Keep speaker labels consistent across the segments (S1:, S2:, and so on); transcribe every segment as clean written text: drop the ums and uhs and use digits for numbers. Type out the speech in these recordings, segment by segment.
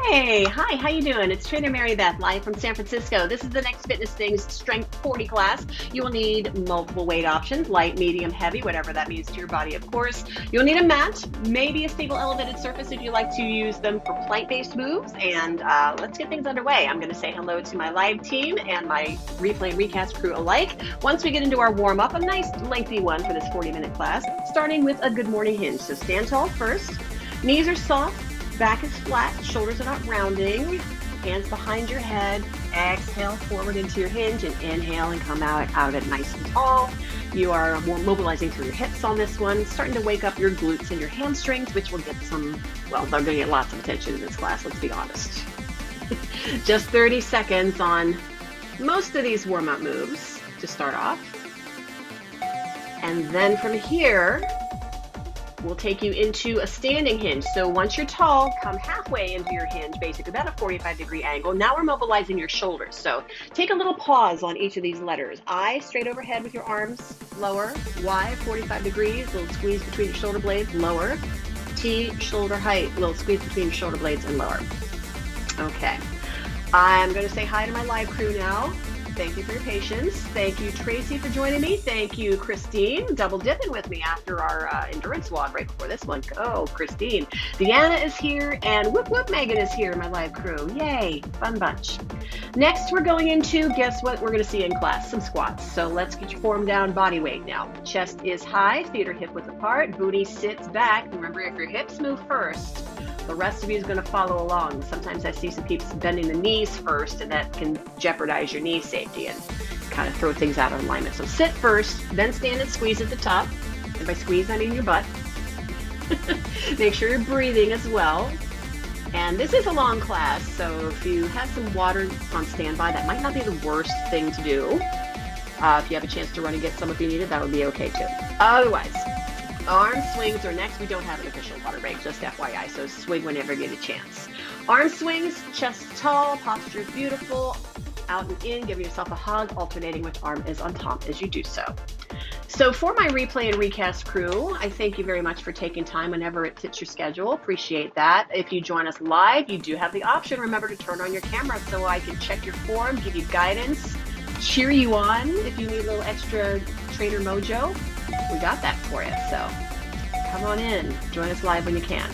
S1: Hey, hi, how you doing? It's Trainer Mary Beth, live from San Francisco. This is the Next Fitness Things Strength 40 class. You will need multiple weight options, light, medium, heavy, whatever that means to your body, of course. You'll need a mat, maybe a stable elevated surface if you like to use them for plank-based moves. And let's get things underway. I'm going to say hello to my live team and my replay and recast crew alike. Once we get into our warm-up, a nice lengthy one for this 40-minute class, starting with a good morning hinge. So stand tall first, knees are soft, back is flat, shoulders are not rounding, hands behind your head, exhale forward into your hinge and inhale and come out it nice and tall. You are more mobilizing through your hips on this one, starting to wake up your glutes and your hamstrings, which will get they're going to get lots of attention in this class, let's be honest. Just 30 seconds on most of these warm-up moves to start off. And then from here, we'll take you into a standing hinge. So once you're tall, come halfway into your hinge, basically about a 45-degree angle. Now we're mobilizing your shoulders. So take a little pause on each of these letters. I, straight overhead with your arms lower. Y, 45 degrees, little squeeze between your shoulder blades, lower. T, shoulder height, little squeeze between your shoulder blades and lower. Okay. I'm going to say hi to my live crew now. Thank you for your patience. Thank you, Tracy, for joining me. Thank you, Christine, double dipping with me after our endurance walk right before this one. Oh, Christine. Deanna is here, and whoop, whoop, Megan is here, my live crew. Yay, fun bunch. Next, we're going into, guess what we're going to see in class? Some squats. So let's get your form down, body weight now. Chest is high, feet are hip width apart, booty sits back. Remember, if your hips move first, the rest of you is going to follow along. Sometimes I see some people bending the knees first, and that can jeopardize your knee safety and kind of throw things out of alignment. So sit first, then stand and squeeze at the top. And by squeeze, I mean your butt. Make sure you're breathing as well. And this is a long class, so if you have some water on standby, that might not be the worst thing to do. If you have a chance to run and get some if you need it, that would be okay too. Otherwise, arm swings are next. We don't have an official water break, just FYI, so swing whenever you get a chance. Arm swings, chest tall, posture is beautiful, out and in, give yourself a hug, alternating which arm is on top as you do so. So for my replay and recast crew, I thank you very much for taking time whenever it fits your schedule. Appreciate that. If you join us live, you do have the option. Remember to turn on your camera so I can check your form, give you guidance, cheer you on if you need a little extra trainer mojo. We got that for you, so come on in. Join us live when you can.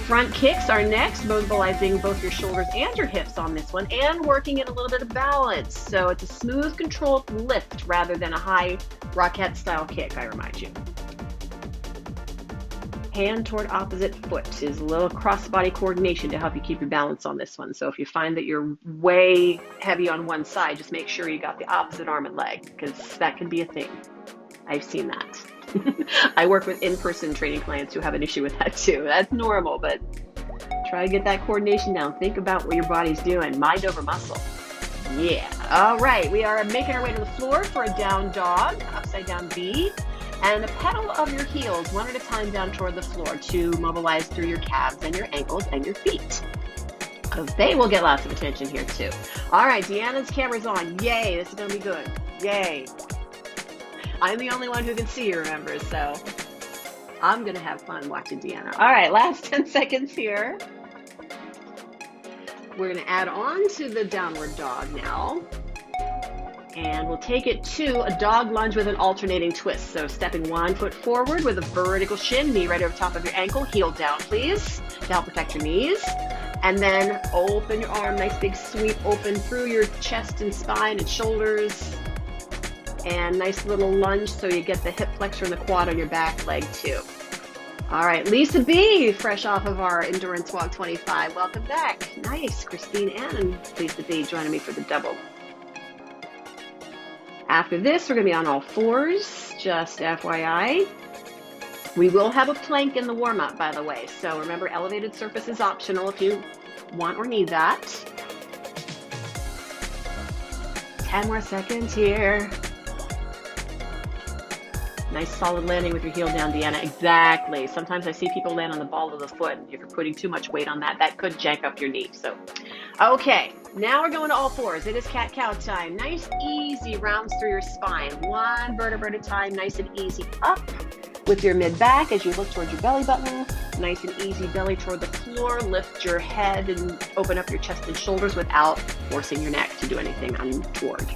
S1: Front kicks are next, mobilizing both your shoulders and your hips on this one and working in a little bit of balance. So it's a smooth, controlled lift rather than a high Rockette style kick, I remind you. Hand toward opposite foot is a little cross-body coordination to help you keep your balance on this one. So if you find that you're way heavy on one side, just make sure you got the opposite arm and leg, because that can be a thing. I've seen that. I work with in-person training clients who have an issue with that too. That's normal, but try to get that coordination down. Think about what your body's doing. Mind over muscle. Yeah. All right. We are making our way to the floor for a down dog, upside down V, and the pedal of your heels one at a time down toward the floor to mobilize through your calves and your ankles and your feet, because they will get lots of attention here too. All right. Deanna's camera's on. Yay. This is going to be good. Yay. I'm the only one who can see you, remember, so I'm going to have fun watching Deanna. All right, last 10 seconds here. We're going to add on to the downward dog now, and we'll take it to a dog lunge with an alternating twist. So stepping 1 foot forward with a vertical shin, knee right over top of your ankle, heel down, please, to help protect your knees. And then open your arm, nice big sweep open through your chest and spine and shoulders. And nice little lunge so you get the hip flexor and the quad on your back leg too. All right, Lisa B, fresh off of our Endurance Walk 25. Welcome back. Nice. Christine and Lisa B joining me for the double. After this, we're going to be on all fours, just FYI. We will have a plank in the warm-up, by the way. So remember, elevated surface is optional if you want or need that. 10 more seconds here. Nice solid landing with your heel down, Deanna. Exactly. Sometimes I see people land on the ball of the foot. If you're putting too much weight on that, that could jank up your knee. So, okay. Now we're going to all fours. It is cat-cow time. Nice, easy rounds through your spine. One vertebra at a time, nice and easy. Up, with your mid back as you look towards your belly button. Nice and easy belly toward the floor. Lift your head and open up your chest and shoulders without forcing your neck to do anything untoward.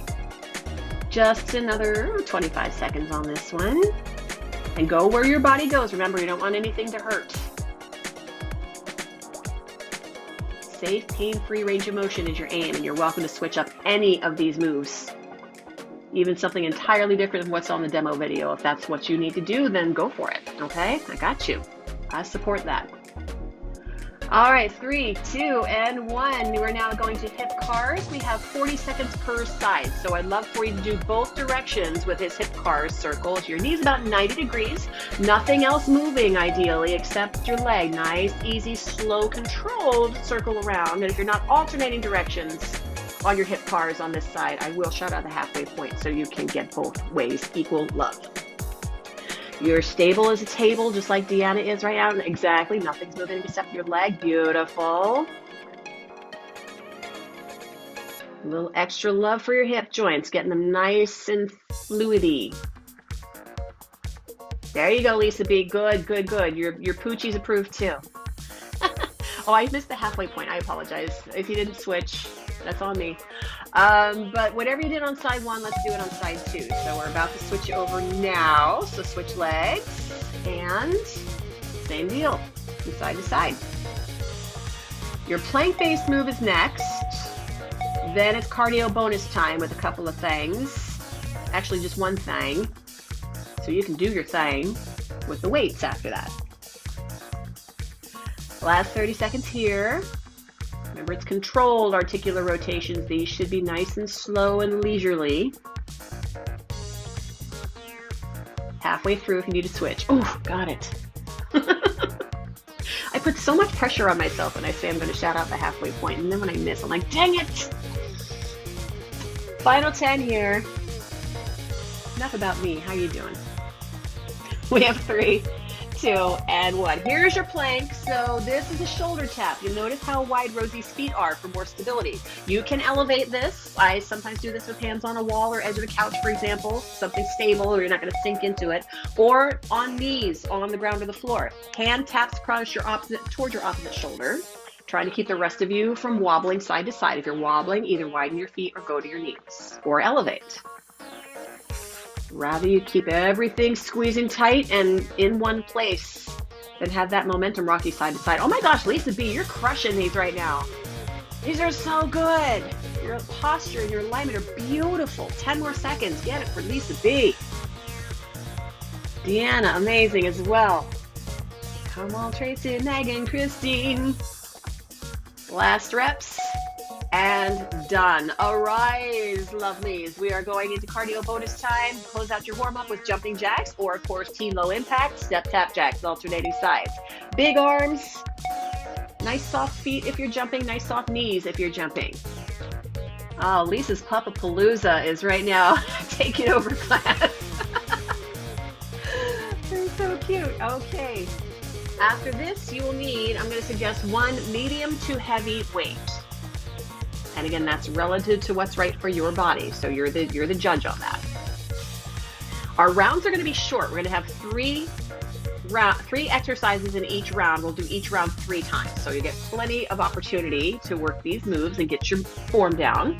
S1: Just another 25 seconds on this one. And go where your body goes. Remember, you don't want anything to hurt. Safe, pain-free range of motion is your aim, and you're welcome to switch up any of these moves. Even something entirely different than what's on the demo video. If that's what you need to do, then go for it, okay? I got you. I support that. All right, 3, 2, and 1. We're now going to hip cars. We have 40 seconds per side, so I'd love for you to do both directions with his hip cars circle. Your knee's about 90 degrees. Nothing else moving, ideally, except your leg. Nice, easy, slow, controlled circle around. And if you're not alternating directions on your hip cars on this side, I will shout out the halfway point so you can get both ways equal love. You're stable as a table, just like Deanna is right now. Exactly, nothing's moving except your leg. Beautiful. A little extra love for your hip joints, getting them nice and fluidy. There you go, Lisa B. Good, good, good. Your poochie's approved too. Oh, I missed the halfway point. I apologize. If you didn't switch, that's on me. But whatever you did on side 1, let's do it on side 2. So we're about to switch over now. So switch legs and same deal, from side to side. Your plank-based move is next. Then it's cardio bonus time with a couple of things. Actually, just one thing. So you can do your thing with the weights after that. Last 30 seconds here. Remember, it's controlled articular rotations. These should be nice and slow and leisurely. Halfway through if you need to switch. Oh, got it. I put so much pressure on myself when I say I'm going to shout out the halfway point, and then when I miss, I'm like, dang it! Final 10 here. Enough about me. How you doing? We have 3, 2, and 1. Here's your plank. So this is a shoulder tap. You'll notice how wide Rosie's feet are for more stability. You can elevate this. I sometimes do this with hands on a wall or edge of a couch, for example, something stable or you're not going to sink into it, or on knees on the ground or the floor. Hand taps across your towards your opposite shoulder, trying to keep the rest of you from wobbling side to side. If you're wobbling, either widen your feet or go to your knees or elevate. Rather you keep everything squeezing tight and in one place than have that momentum rock you side to side. Oh my gosh, Lisa B, you're crushing these right now. These are so good. Your posture and your alignment are beautiful. 10 more seconds. Get it for Lisa B. Deanna, amazing as well. Come on, Tracy, Megan, Christine. Last reps. And done. Arise, lovelies. We are going into cardio bonus time. Close out your warm-up with jumping jacks or, of course, T-low impact, step tap jacks, alternating sides. Big arms, nice soft feet if you're jumping, nice soft knees if you're jumping. Oh, Lisa's Papa-palooza is right now taking over class. They're so cute. Okay. After this, you will need, I'm going to suggest, 1 medium to heavy weight. And again, that's relative to what's right for your body. So you're the judge on that. Our rounds are going to be short. We're going to have 3 exercises in each round. We'll do each round 3 times. So you get plenty of opportunity to work these moves and get your form down.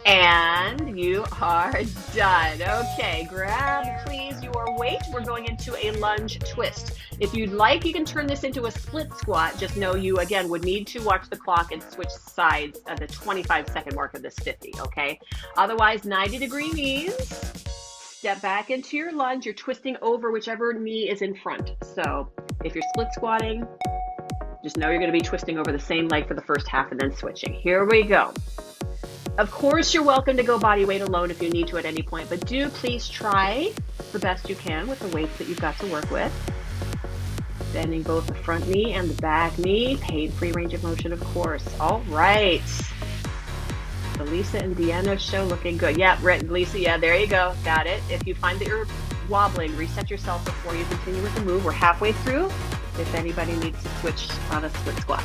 S1: And you are done. Okay, grab please your weight. We're going into a lunge twist. If you'd like, you can turn this into a split squat. Just know you, again, would need to watch the clock and switch sides at the 25-second mark of this 50, okay? Otherwise, 90-degree knees. Step back into your lunge. You're twisting over whichever knee is in front. So if you're split squatting, just know you're going to be twisting over the same leg for the first half and then switching. Here we go. Of course, you're welcome to go body weight alone if you need to at any point, but do please try the best you can with the weights that you've got to work with. Bending both the front knee and the back knee. Pain-free range of motion, of course. All right. The Lisa and Deanna show looking good. Yeah, Lisa, yeah, there you go. Got it. If you find that you're wobbling, reset yourself before you continue with the move. We're halfway through. If anybody needs to switch on a split squat.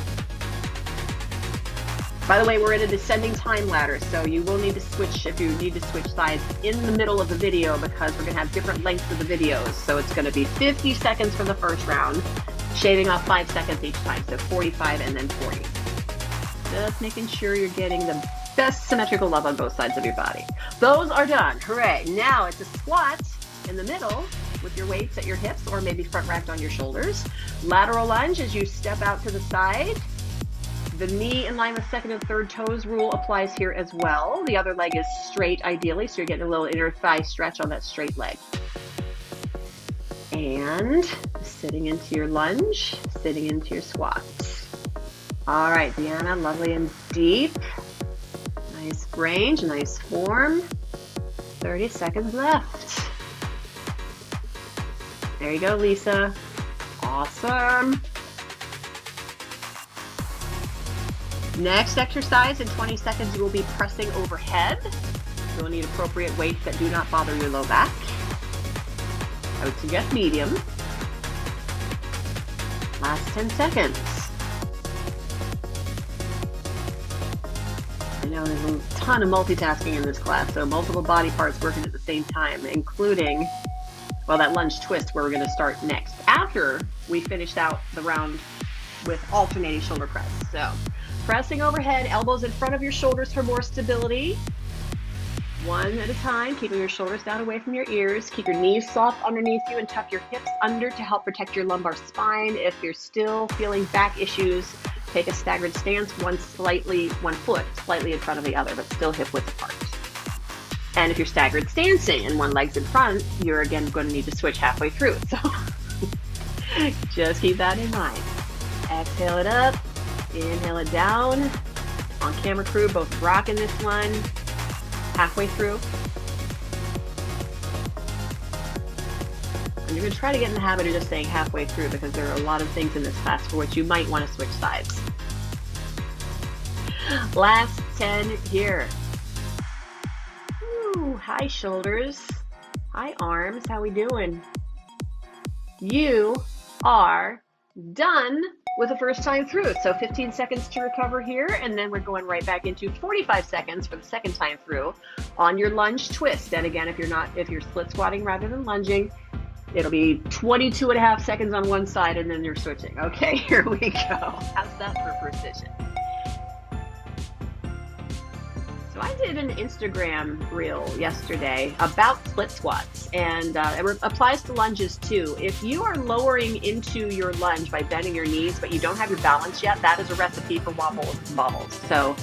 S1: By the way, we're in a descending time ladder, so you will need to switch if you need to switch sides in the middle of the video because we're going to have different lengths of the videos. So it's going to be 50 seconds for the first round, shaving off 5 seconds each time, so 45 and then 40. Just making sure you're getting the best symmetrical love on both sides of your body. Those are done. Hooray. Now it's a squat in the middle with your weights at your hips or maybe front racked on your shoulders. Lateral lunge as you step out to the side. The knee in line with second and third toes rule applies here as well. The other leg is straight ideally, so you're getting a little inner thigh stretch on that straight leg. And sitting into your lunge, sitting into your squat. All right, Deanna, lovely and deep. Nice range, nice form. 30 seconds left. There you go, Lisa. Awesome. Next exercise, in 20 seconds, you will be pressing overhead. You'll need appropriate weights that do not bother your low back. I would suggest medium. Last 10 seconds. I know there's a ton of multitasking in this class, so multiple body parts working at the same time, including, well, that lunge twist where we're going to start next, after we finished out the round with alternating shoulder press. So, pressing overhead, elbows in front of your shoulders for more stability. One at a time, keeping your shoulders down away from your ears. Keep your knees soft underneath you and tuck your hips under to help protect your lumbar spine. If you're still feeling back issues, take a staggered stance, one foot slightly in front of the other, but still hip width apart. And if you're staggered stancing and one leg's in front, you're again going to need to switch halfway through. So just keep that in mind. Exhale it up. Inhale it down. On camera crew, both rocking this one. Halfway through. And you're going to try to get in the habit of just saying halfway through because there are a lot of things in this class for which you might want to switch sides. Last 10 here. Ooh, hi shoulders. Hi arms. How we doing? You are done with the first time through. So 15 seconds to recover here, and then we're going right back into 45 seconds for the second time through on your lunge twist. And again, if you're split squatting rather than lunging, it'll be 22 and a half seconds on one side and then you're switching. Okay, here we go. How's that for precision? So I did an Instagram reel yesterday about split squats, and it applies to lunges too. If you are lowering into your lunge by bending your knees, but you don't have your balance yet, that is a recipe for wobbles and bobbles. So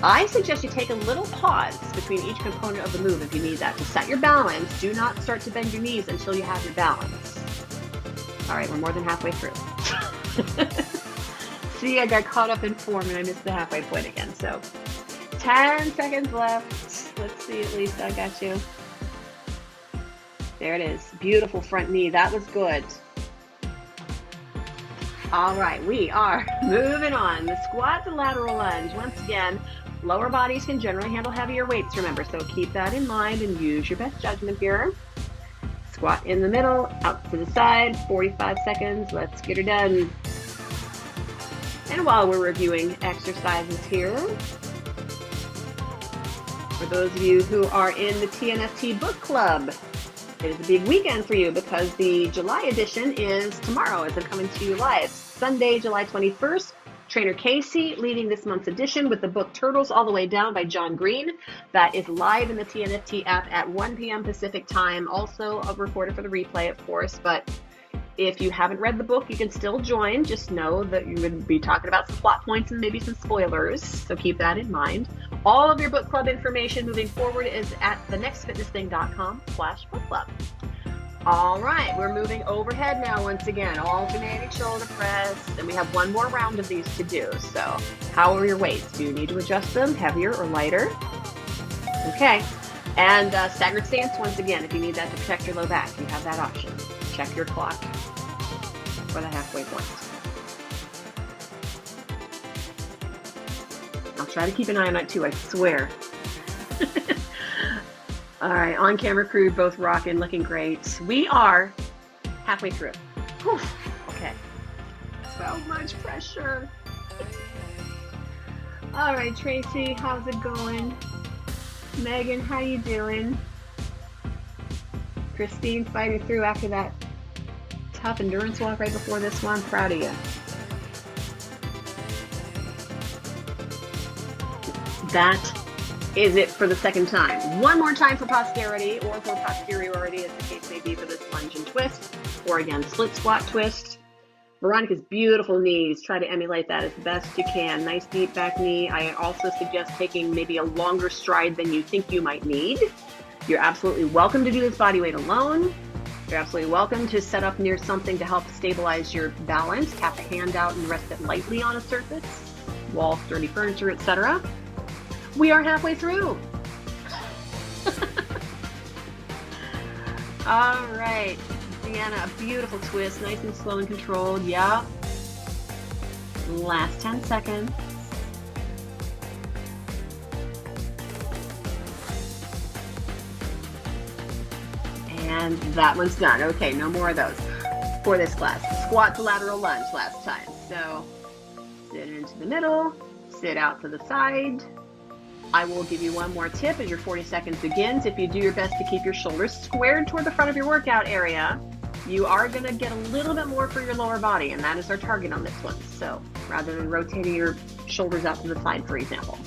S1: I suggest you take a little pause between each component of the move if you need that to set your balance. Do not start to bend your knees until you have your balance. All right, we're more than halfway through. See, I got caught up in form and I missed the halfway point again, so 10 seconds left. Let's see, at least I got you. There it is. Beautiful front knee. That was good. All right, we are moving on. The squat to lateral lunge. Once again, lower bodies can generally handle heavier weights, remember, so keep that in mind and use your best judgment here. Squat in the middle, out to the side, 45 seconds. Let's get her done. And while we're reviewing exercises here, for those of you who are in the TNFT book club, it is a big weekend for you because the July edition is tomorrow as I'm coming to you live. Sunday, July 21st, Trainer Casey leading this month's edition with the book Turtles All the Way Down by John Green. That is live in the TNFT app at 1 p.m. Pacific time. Also recorded for the replay, of course, but if you haven't read the book, you can still join. Just know that you would be talking about some plot points and maybe some spoilers, so keep that in mind. All of your book club information moving forward is at thenextfitnessthing.com/book club. All right, we're moving overhead now once again, alternating shoulder press, and we have one more round of these to do. So how are your weights? Do you need to adjust them, heavier or lighter? Okay, and staggered stance once again, if you need that to protect your low back, you have that option. Check your clock for the halfway point. I'll try to keep an eye on that too, I swear. All right, on camera crew, both rocking, looking great. We are halfway through. Whew. Okay, so much pressure. All right, Tracy, how's it going? Megan, how you doing? Christine fighting through after that tough endurance walk right before this one. Proud of you. That is it for the second time. One more time for posterity, or for posteriority, as the case may be, for this lunge and twist, or again, split squat twist. Veronica's beautiful knees. Try to emulate that as best you can. Nice deep back knee. I also suggest taking maybe a longer stride than you think you might need. You're absolutely welcome to do this body weight alone. You're absolutely welcome to set up near something to help stabilize your balance. Tap a hand out and rest it lightly on a surface, wall, sturdy furniture, etc. We are halfway through. All right. Deanna, a beautiful twist, nice and slow and controlled. Yeah. Last 10 seconds. And that one's done. Okay, no more of those for this class. Squat to lateral lunge last time. So sit into the middle, sit out to the side. I will give you one more tip as your 40 seconds begins. If you do your best to keep your shoulders squared toward the front of your workout area, you are going to get a little bit more for your lower body, and that is our target on this one. So rather than rotating your shoulders out to the side, for example.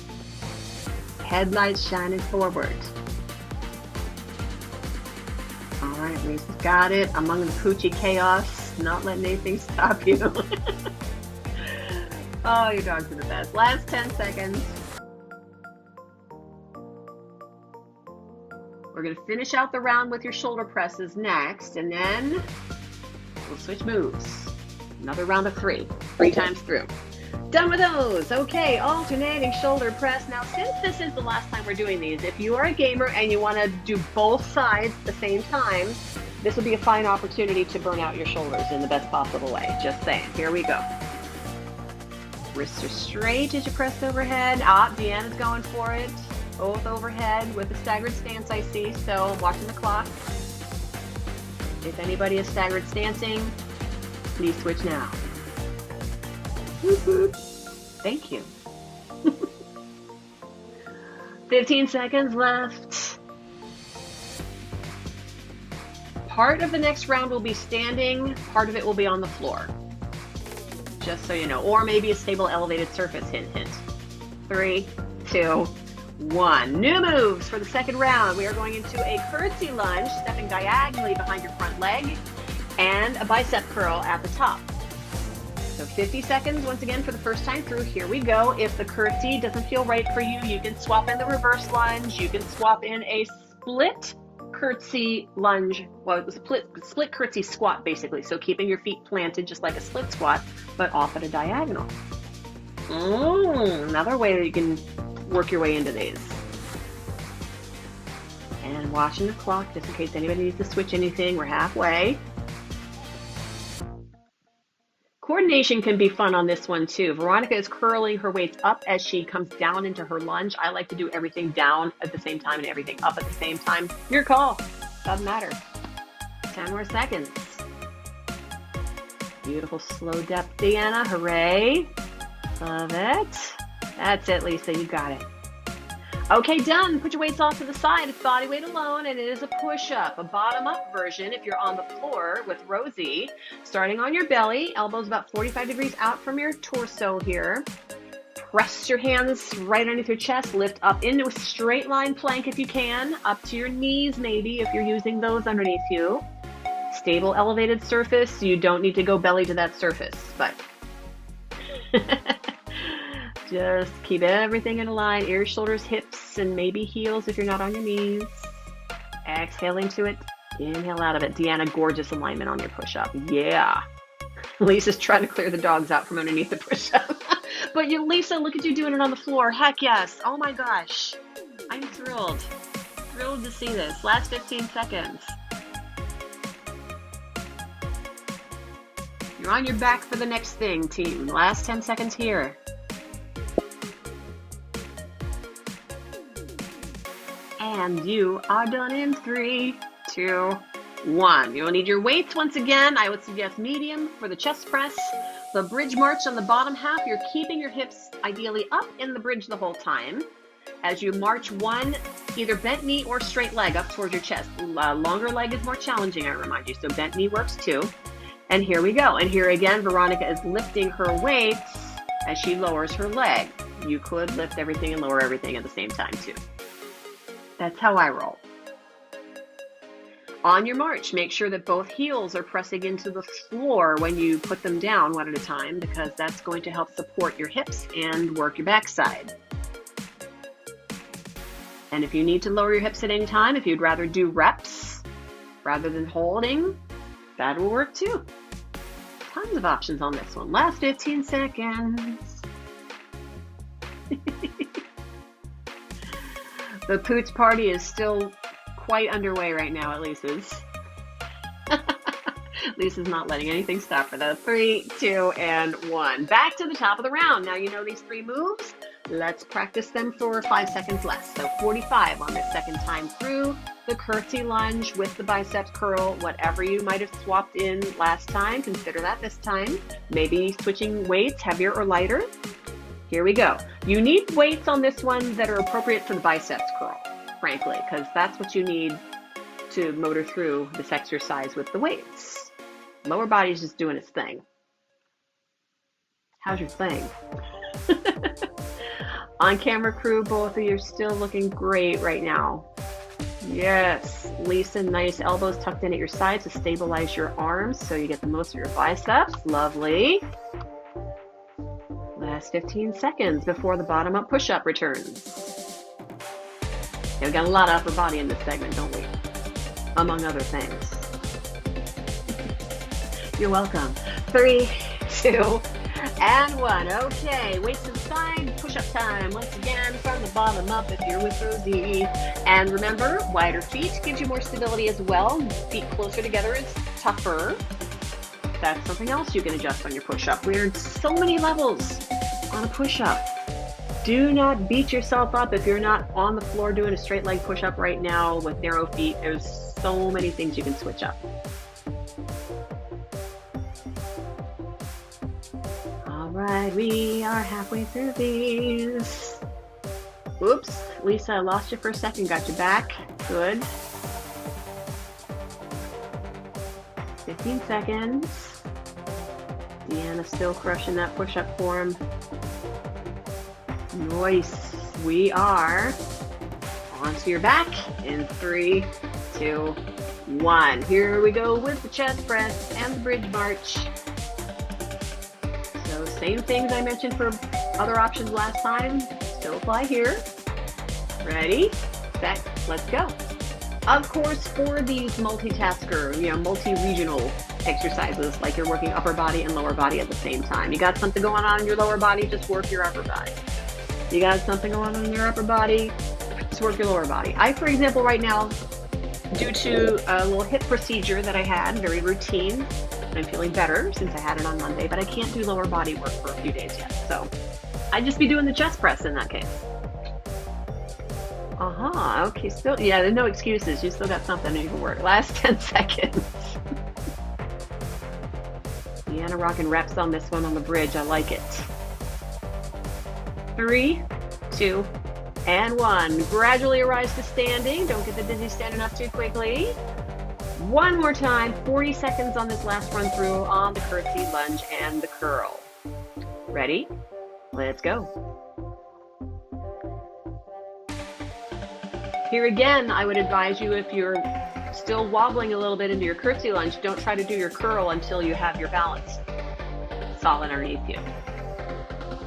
S1: Headlights shining forward. All right, Lisa's got it. Among the poochie chaos, not letting anything stop you. Oh, your dogs are the best. Last 10 seconds. We're going to finish out the round with your shoulder presses next, and then we'll switch moves. Another round of three times through. Done with those. Okay, alternating shoulder press. Now, since this is the last time we're doing these, if you are a gamer and you want to do both sides at the same time, this would be a fine opportunity to burn out your shoulders in the best possible way. Just saying. Here we go. Wrists are straight as you press overhead. Deanna's going for it. Both overhead with a staggered stance, I see, so watching the clock. If anybody is staggered stancing, please switch now. Thank you. 15 seconds left. Part of the next round will be standing, part of it will be on the floor. Just so you know, or maybe a stable elevated surface, hint, hint. 3, 2, 1. New moves for the second round. We are going into a curtsy lunge, stepping diagonally behind your front leg, and a bicep curl at the top. So 50 seconds once again for the first time through. Here we go. If the curtsy doesn't feel right for you, you can swap in the reverse lunge. You can swap in a split curtsy lunge. Well, it was a split curtsy squat, basically. So keeping your feet planted just like a split squat, but off at a diagonal. Another way that you can work your way into these. And watching the clock, just in case anybody needs to switch anything, we're halfway. Coordination can be fun on this one too. Veronica is curling her weights up as she comes down into her lunge. I like to do everything down at the same time and everything up at the same time. Your call. Doesn't matter. 10 more seconds. Beautiful slow depth, Deanna. Hooray. Love it. That's it, Lisa. You got it. Okay, done. Put your weights off to the side. It's body weight alone, and it is a push-up, a bottom-up version if you're on the floor with Rosie. Starting on your belly, elbows about 45 degrees out from your torso here. Press your hands right underneath your chest. Lift up into a straight line plank if you can. Up to your knees, maybe, if you're using those underneath you. Stable elevated surface. You don't need to go belly to that surface, but... Just keep everything in a line, ears, shoulders, hips, and maybe heels if you're not on your knees. Exhaling to it, inhale out of it. Deanna, gorgeous alignment on your push-up. Yeah. Lisa's trying to clear the dogs out from underneath the push-up. But Lisa, look at you doing it on the floor. Heck yes. Oh my gosh. I'm thrilled. Thrilled to see this. Last 15 seconds. You're on your back for the next thing, team. Last 10 seconds here. And you are done in 3, 2, 1. You'll need your weights once again. I would suggest medium for the chest press, The bridge march on the bottom half, you're keeping your hips ideally up in the bridge the whole time. As you march one, either bent knee or straight leg up towards your chest. Longer leg is more challenging, I remind you, so bent knee works too. And here we go. And here again, Veronica is lifting her weights as she lowers her leg. You could lift everything and lower everything at the same time too. That's how I roll. On your march, make sure that both heels are pressing into the floor when you put them down one at a time, because that's going to help support your hips and work your backside. And if you need to lower your hips at any time, if you'd rather do reps rather than holding, that will work too. Tons of options on this one. Last 15 seconds. The pooch party is still quite underway right now at Lisa's. Lisa's not letting anything stop for the 3, 2, and 1. Back to the top of the round. Now you know these 3 moves. Let's practice them for 5 seconds less. So 45 on this second time through. The curtsy lunge with the biceps curl. Whatever you might have swapped in last time, consider that this time. Maybe switching weights, heavier or lighter. Here we go. You need weights on this one that are appropriate for the biceps curl, frankly, because that's what you need to motor through this exercise with the weights. Lower body's just doing its thing. How's your thing? On camera crew, both of you are still looking great right now. Yes, Lisa, nice elbows tucked in at your sides to stabilize your arms so you get the most of your biceps. Lovely. Last 15 seconds before the bottom up push-up returns. Yeah, we got a lot of upper body in this segment, don't we? Among other things. You're welcome. 3, 2, and 1. Okay, weights to the side, push-up time. Once again, from the bottom up if you're with Rosie. And remember, wider feet gives you more stability as well. Feet closer together is tougher. That's something else you can adjust on your push-up. We're in so many levels on a push-up. Do not beat yourself up if you're not on the floor doing a straight leg push-up right now with narrow feet. There's so many things you can switch up. All right, we are halfway through these. Oops, Lisa, I lost you for a second. Got you back. Good. 15 seconds. Deanna still crushing that push-up form. Nice. We are onto your back in 3, 2, 1. Here we go with the chest press and the bridge march. So same things I mentioned for other options last time still apply here. Ready, set, let's go. Of course, for these multitasker, multi-regional exercises, like you're working upper body and lower body at the same time. You got something going on in your lower body, just work your upper body. You got something going on in your upper body, just work your lower body. I, for example, right now, due to a little hip procedure that I had, very routine, I'm feeling better since I had it on Monday, but I can't do lower body work for a few days yet. So I'd just be doing the chest press in that case. Okay, still, yeah, there's no excuses. You still got something you can work. Last 10 seconds. Deanna rocking reps on this one on the bridge. I like it. 3, 2, and 1. Gradually arise to standing. Don't get the dizzy standing up too quickly. One more time. 40 seconds on this last run through on the curtsy, lunge, and the curl. Ready? Let's go. Here again, I would advise you, if you're still wobbling a little bit into your curtsy lunge, don't try to do your curl until you have your balance solid underneath you.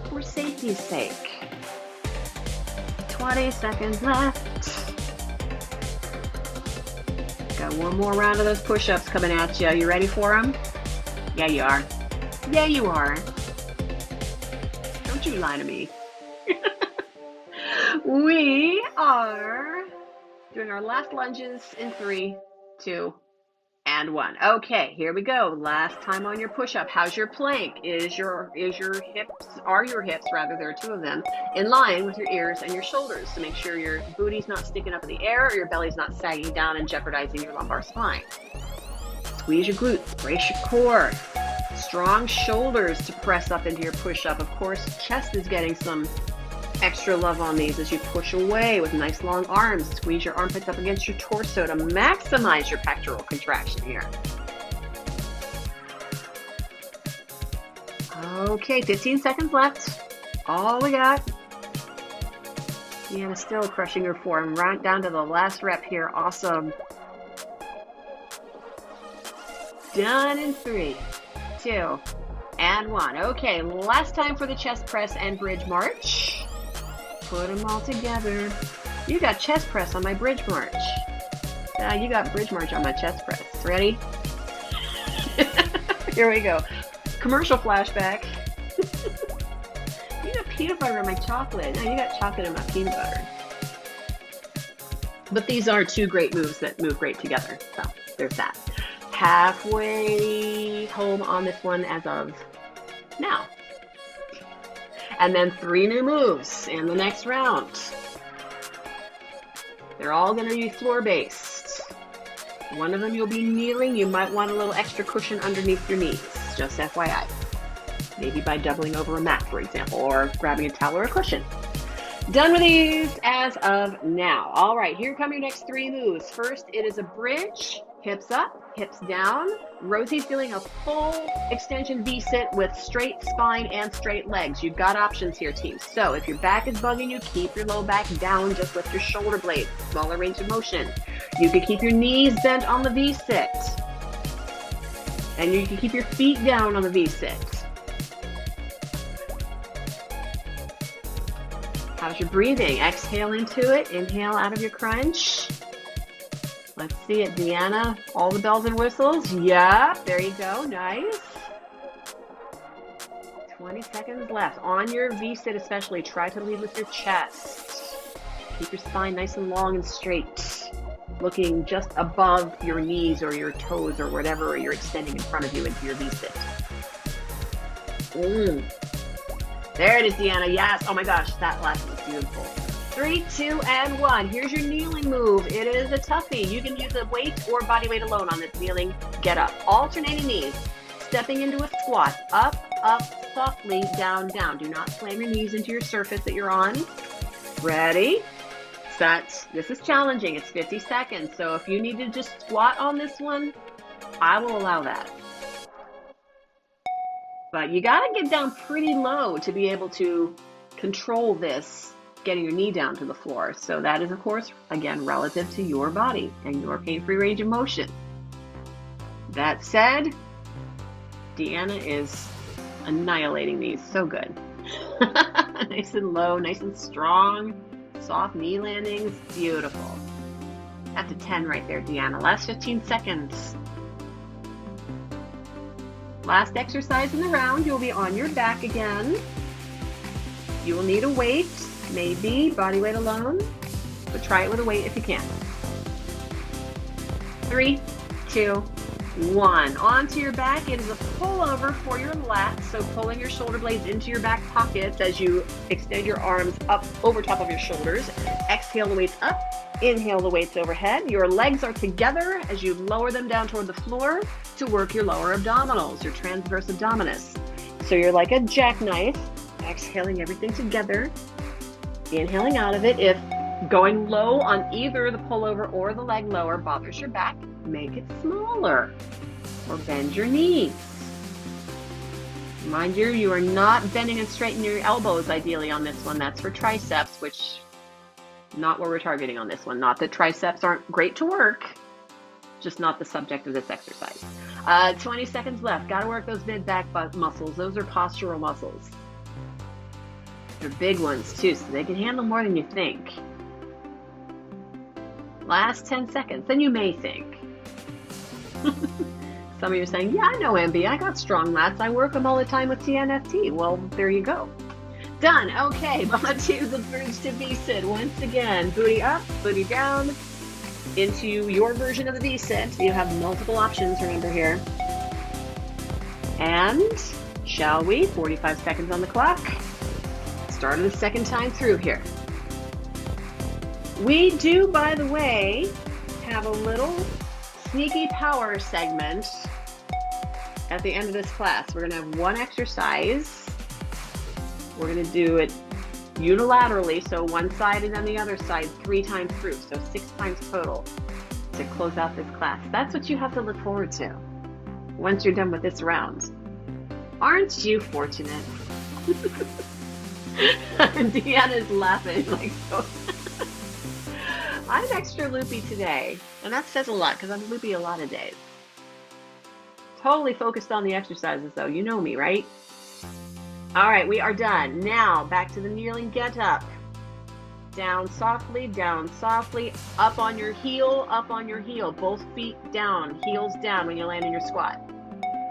S1: For safety's sake. 20 seconds left. Got one more round of those push-ups coming at you. You ready for them? Yeah, you are. Yeah, you are. Don't you lie to me. We are doing our last lunges in 3, 2, and 1. Okay, here we go. Last time on your push-up. How's your plank? Are your hips, there are 2 of them, in line with your ears and your shoulders to make sure your booty's not sticking up in the air or your belly's not sagging down and jeopardizing your lumbar spine. Squeeze your glutes, brace your core, Strong shoulders to press up into your push-up. Of course, chest is getting some extra love on these as you push away with nice long arms. Squeeze your armpits up against your torso to maximize your pectoral contraction here. Okay, 15 seconds left. All we got. Deanna still crushing her form. Right down to the last rep here. Awesome. Done in 3, 2, and 1. Okay, last time for the chest press and bridge march. Put them all together. You got chest press on my bridge march. You got bridge march on my chest press. Ready? Here we go. Commercial flashback. You got peanut butter on my chocolate. Now you got chocolate in my peanut butter. But these are two great moves that move great together. So there's that. Halfway home on this one as of now. And then 3 new moves in the next round. They're all going to be floor-based. One of them you'll be kneeling. You might want a little extra cushion underneath your knees, just FYI. Maybe by doubling over a mat, for example, or grabbing a towel or a cushion. Done with these as of now. All right, here come your next 3 moves. First, it is a bridge. Hips up, hips down. Rosie's feeling a full extension V-sit with straight spine and straight legs. You've got options here, team. So if your back is bugging you, keep your low back down. Just lift your shoulder blades. Smaller range of motion. You can keep your knees bent on the V-sit. And you can keep your feet down on the V-sit. How's your breathing? Exhale into it. Inhale out of your crunch. Let's see it, Deanna. All the bells and whistles. Yep, there you go. Nice. 20 seconds left. On your V-sit especially, try to lead with your chest. Keep your spine nice and long and straight. Looking just above your knees or your toes or whatever you're extending in front of you into your V-sit. There it is, Deanna. Yes. Oh my gosh, that last one was beautiful. 3, 2, and 1. Here's your kneeling move. It is a toughie. You can use a weight or body weight alone on this kneeling get up. Alternating knees. Stepping into a squat. Up, up, softly, down, down. Do not slam your knees into your surface that you're on. Ready? Set. This is challenging. It's 50 seconds. So if you need to just squat on this one, I will allow that. But you got to get down pretty low to be able to control this, getting your knee down to the floor. So that is, of course, again, relative to your body and your pain-free range of motion. That said, Deanna is annihilating these. So good. Nice and low, nice and strong. Soft knee landings. Beautiful. That's a 10 right there, Deanna. Last 15 seconds. Last exercise in the round. You'll be on your back again. You will need a weight. Maybe body weight alone, but try it with a weight if you can. 3, 2, 1. Onto your back. It is a pullover for your lats, so pulling your shoulder blades into your back pockets as you extend your arms up over top of your shoulders. Exhale the weights up. Inhale the weights overhead. Your legs are together as you lower them down toward the floor to work your lower abdominals, your transverse abdominis. So you're like a jackknife, exhaling everything together. Inhaling out of it. If going low on either the pullover or the leg lower bothers your back, make it smaller or bend your knees. Mind you, you are not bending and straightening your elbows ideally on this one. That's for triceps, which not what we're targeting on this one. Not that triceps aren't great to work, just not the subject of this exercise. 20 seconds left. Got to work those mid-back muscles. Those are postural muscles. They're big ones too, so they can handle more than you think. Last 10 seconds, then you may think. Some of you are saying, yeah, I know MB, I got strong lats, I work them all the time with TNFT. Well, there you go. Done. Okay, on to the bridge to V-sit. Once again, booty up, booty down, into your version of the V-sit. You have multiple options, remember here. And, shall we? 45 seconds on the clock. Start of the second time through here. We do, by the way, have a little sneaky power segment at the end of this class. We're going to have one exercise. We're going to do it unilaterally, so one side and then the other side 3 times through, so 6 times total to close out this class. That's what you have to look forward to once you're done with this round. Aren't you fortunate? Deanna's laughing like so. I'm extra loopy today, and that says a lot because I'm loopy a lot of days. Totally focused on the exercises though. You know me, right? All right, we are done. Now back to the kneeling get up. Down softly, up on your heel, both feet down, heels down when you land in your squat.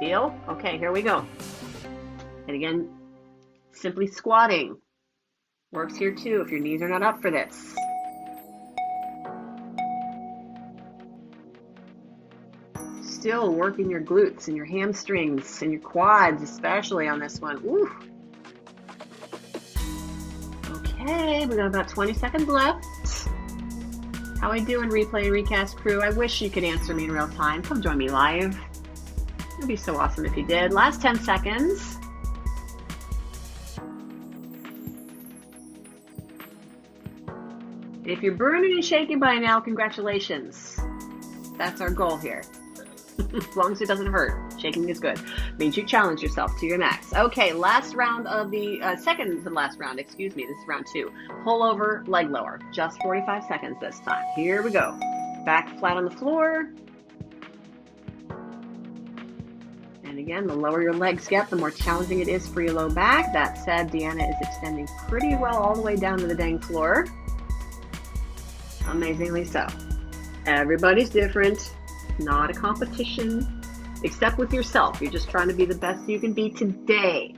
S1: Deal? Okay, here we go. And again, simply squatting works here too if your knees are not up for this. Still working your glutes and your hamstrings and your quads, especially on this one. Ooh. Okay, we got about 20 seconds left. How I doing, replay and recast crew? I wish you could answer me in real time. Come join me live. It'd be so awesome if you did. Last 10 seconds. If you're burning and shaking by now, congratulations. That's our goal here. As long as it doesn't hurt. Shaking is good. Means you challenge yourself to your max. Okay, last round of the, second to last round, excuse me, this is round 2. Pull over, leg lower. Just 45 seconds this time. Here we go. Back flat on the floor. And again, the lower your legs get, the more challenging it is for your low back. That said, Deanna is extending pretty well all the way down to the dang floor. Amazingly so. Everybody's different. Not a competition, except with yourself. You're just trying to be the best you can be today.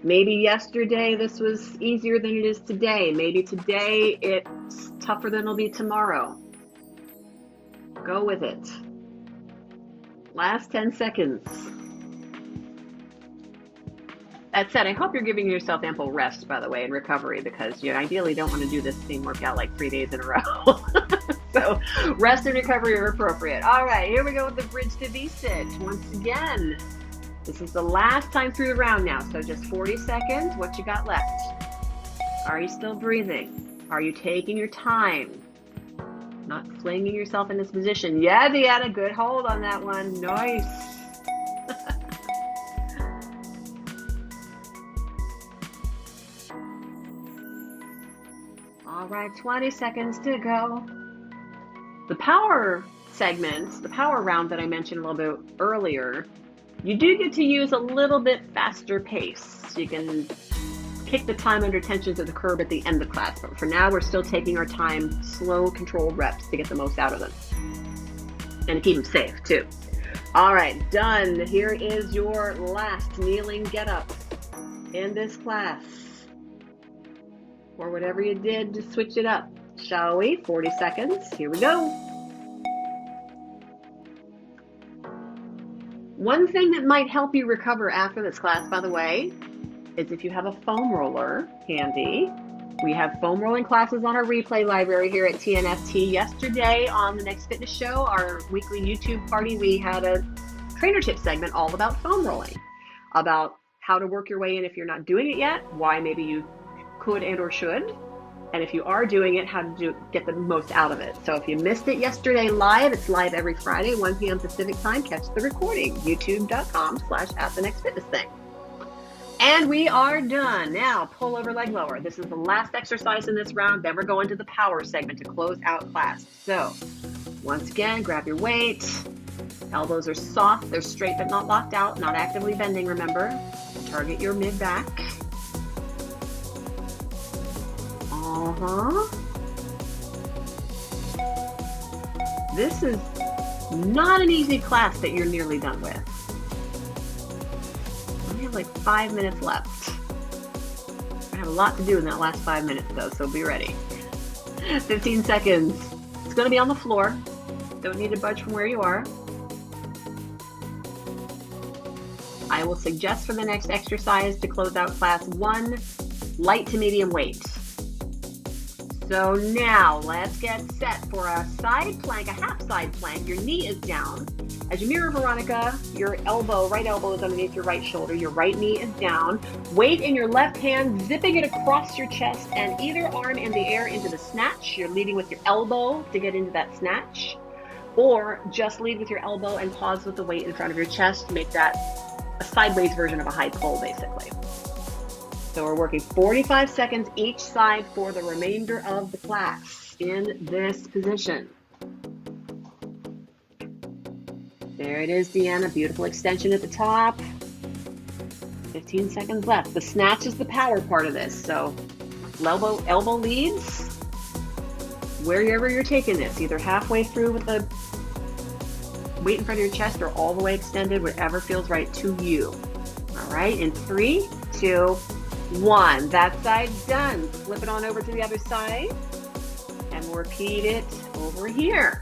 S1: Maybe yesterday this was easier than it is today. Maybe today it's tougher than it'll be tomorrow. Go with it. Last 10 seconds. That said, I hope you're giving yourself ample rest, by the way, and recovery, because you ideally don't want to do this same workout like 3 days in a row. So rest and recovery are appropriate. All right, here we go with the bridge to V-sit. Once again, this is the last time through the round now, so just 40 seconds. What you got left? Are you still breathing? Are you taking your time? Not flinging yourself in this position. Yeah, Deanna, good hold on that one. Nice. All right, 20 seconds to go. The power segments, the power round that I mentioned a little bit earlier, you do get to use a little bit faster pace. You can kick the time under tension to the curb at the end of class, but for now we're still taking our time, slow, controlled reps to get the most out of them. And to keep them safe too. All right, done. Here is your last kneeling get up in this class. Or whatever you did to switch it up. Shall we? 40 seconds. Here we go. One thing that might help you recover after this class, by the way, is if you have a foam roller handy. We have foam rolling classes on our replay library here at TNFT. Yesterday on the Next Fitness Show, our weekly YouTube party, we had a trainer tip segment all about foam rolling, about how to work your way in if you're not doing it yet, why maybe you could and or should, and if you are doing it, how to get the most out of it. So if you missed it yesterday live, it's live every Friday, 1 p.m. Pacific time. Catch the recording, youtube.com/@thenextfitnessthing. And we are done. Now, pull over, leg lower. This is the last exercise in this round. Then we're going to the power segment to close out class. So once again, grab your weight. Elbows are soft. They're straight but not locked out, not actively bending, remember. Target your mid-back. This is not an easy class that you're nearly done with. We have like 5 minutes left. I have a lot to do in that last 5 minutes though, so be ready. 15 seconds. It's going to be on the floor. Don't need to budge from where you are. I will suggest for the next exercise to close out class 1, light to medium weight. So now let's get set for a side plank, a half side plank. Your knee is down. As you mirror Veronica, your elbow, right elbow is underneath your right shoulder, your right knee is down. Weight in your left hand, zipping it across your chest and either arm in the air into the snatch. You're leading with your elbow to get into that snatch. Or just lead with your elbow and pause with the weight in front of your chest to make that a sideways version of a high pull, basically. So we're working 45 seconds each side for the remainder of the class in this position. There it is, Deanna. Beautiful extension at the top. 15 seconds left. The snatch is the power part of this. So elbow leads wherever you're taking this, either halfway through with the weight in front of your chest or all the way extended, whatever feels right to you. All right, in 3, 2, 1. That side's done. Flip it on over to the other side and we'll repeat it over here.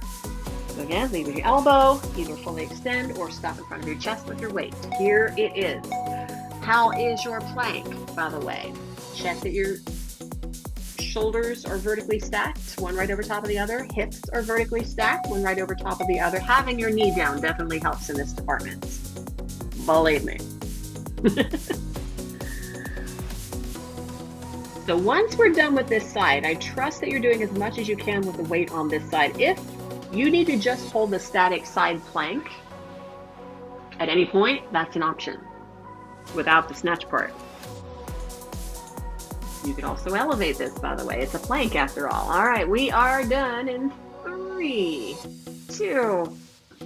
S1: So again, lead with your elbow, either fully extend or stop in front of your chest with your weight. Here it is. How is your plank, by the way? Check that your shoulders are vertically stacked, one right over top of the other. Hips are vertically stacked, one right over top of the other. Having your knee down definitely helps in this department. Believe me. So once we're done with this side, I trust that you're doing as much as you can with the weight on this side. If you need to just hold the static side plank at any point, that's an option without the snatch part. You can also elevate this, by the way. It's a plank after all. All right, we are done in 3, 2,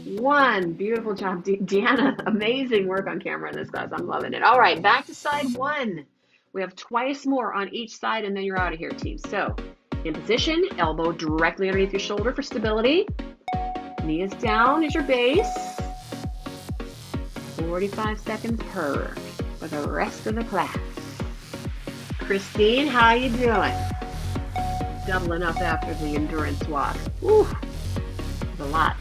S1: 1. Beautiful job, Deanna. Amazing work on camera in this class. I'm loving it. All right, back to side 1. We have twice more on each side, and then you're out of here, team. So in position, elbow directly underneath your shoulder for stability. Knee is down as your base. 45 seconds per for the rest of the class. Christine, how you doing? Doubling up after the endurance walk. Woo, a lot.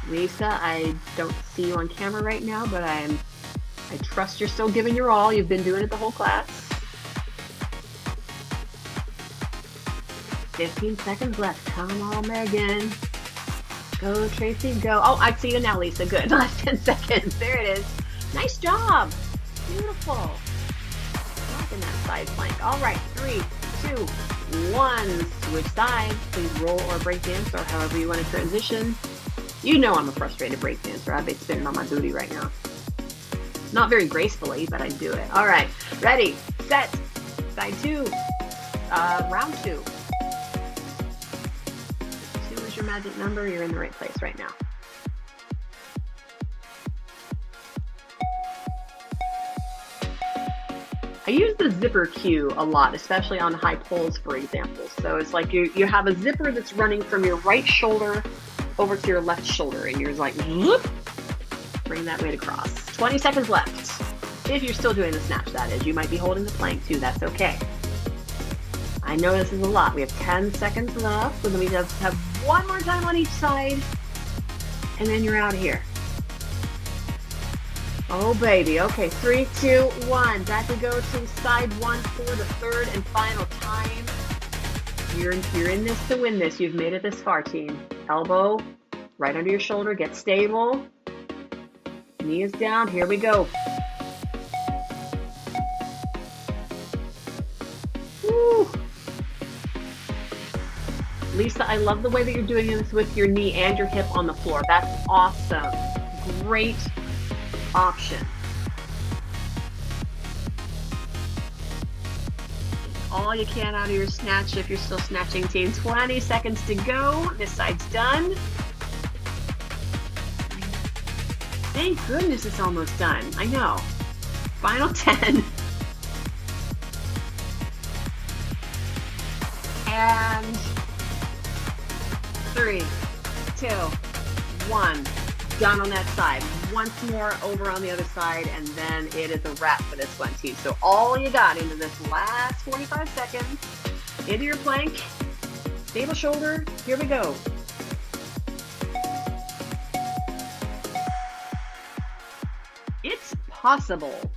S1: Lisa, I don't see you on camera right now, but I trust you're still giving your all. You've been doing it the whole class. 15 seconds left. Come on, Megan. Go, Tracy, go. Oh, I see you now, Lisa. Good. Last 10 seconds. There it is. Nice job. Beautiful. Rocking that side plank. All right. 3, 2, 1. Switch sides. Please roll or break dance or however you want to transition. You know I'm a frustrated break dancer. I'd be spinning on my booty right now. Not very gracefully, but I do it. All right. Ready, set, side 2, round 2. 2 is your magic number. You're in the right place right now. I use the zipper cue a lot, especially on high pulls, for example. So it's like you have a zipper that's running from your right shoulder over to your left shoulder, and you're like, whoop, bring that weight across. 20 seconds left. If you're still doing the snatch, that is. You might be holding the plank too. That's okay. I know this is a lot. We have 10 seconds left. So then we just have one more time on each side, and then you're out of here. Oh, baby. Okay, 3, 2, 1. Back we go to side 1 for the third and final time. You're in this to win this. You've made it this far, team. Elbow right under your shoulder. Get stable. Knee is down. Here we go. Woo. Lisa, I love the way that you're doing this with your knee and your hip on the floor. That's awesome. Great option. All you can out of your snatch if you're still snatching, team. 20 seconds to go. This side's done. Thank goodness it's almost done. I know. Final 10. And 3, 2, 1. Done on that side. Once more over on the other side, and then it is a wrap for this one, team. So all you got into this last 45 seconds, into your plank, stable shoulder. Here we go. It's possible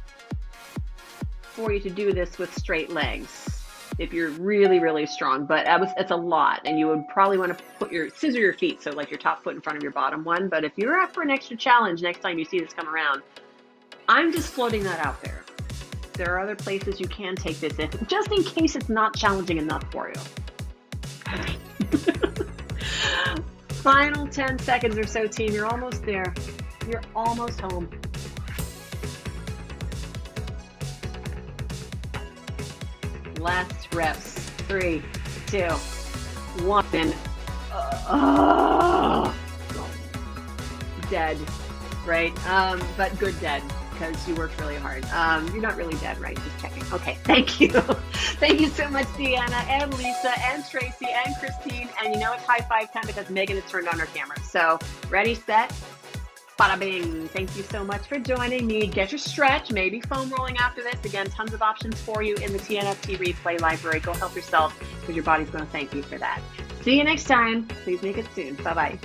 S1: for you to do this with straight legs. if you're really, really strong, but it's a lot, and you would probably want to scissor your feet, so like your top foot in front of your bottom one. But if you're up for an extra challenge next time you see this come around, I'm just floating that out there. There are other places you can take this in, just in case it's not challenging enough for you. Final 10 seconds or so, team. You're almost there. You're almost home. Last reps. 3, 2, 1. Dead, right? But good dead, because you worked really hard. You're not really dead, right? Just checking. Okay, thank you. Thank you so much, Deanna and Lisa and Tracy and Christine. And you know it's high five time because Megan has turned on her camera. So ready, set, bada bing. Thank you so much for joining me. Get your stretch, maybe foam rolling after this. Again, tons of options for you in the TNFT replay library. Go help yourself because your body's going to thank you for that. See you next time. Please make it soon. Bye-bye.